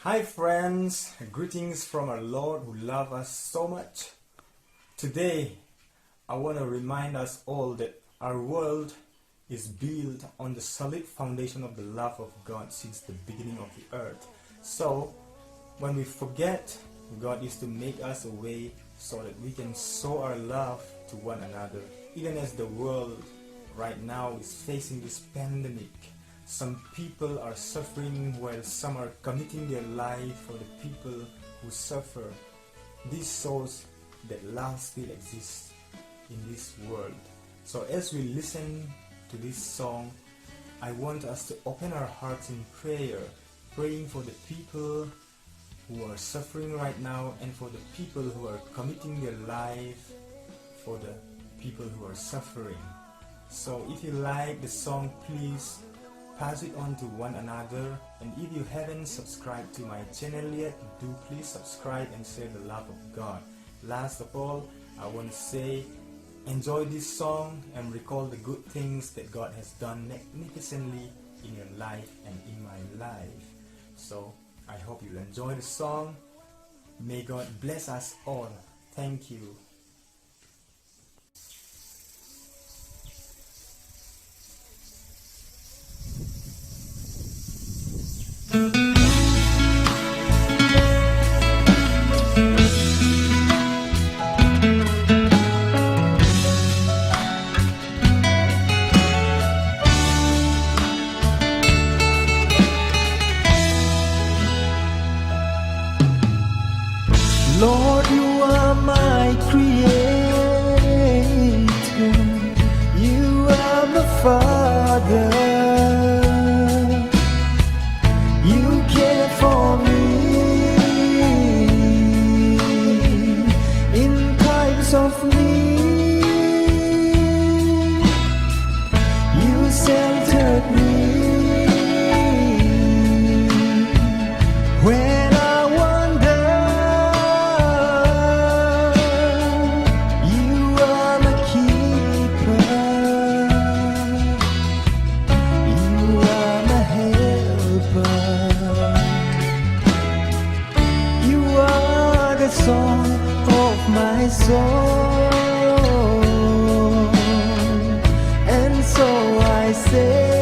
Hi friends, greetings from our Lord who loves us so much. Today, I want to remind us all that our world is built on the solid foundation of the love of God since the beginning of the earth. So, when we forget, God is to make us a way so that we can show our love to one another. Even as the world right now is facing this pandemic, some people are suffering while some are committing their life for the people who suffer. This shows that love still exists in this world. So as we listen to this song, I want us to open our hearts in prayer, praying for the people who are suffering right now and for the people who are committing their life for the people who are suffering. So if you like the song, please pass it on to one another, and if you haven't subscribed to my channel yet, do please subscribe and share the love of God. Last of all, I want to say, enjoy this song and recall the good things that God has done magnificently in your life and in my life. So I hope you enjoy the song. May God bless us all. Thank you. Lord, you are my creator. You are my Father. You care for me in times of need. You sheltered me when I wander. You are my keeper. You are my helper. You are the song of my soul. And so I say,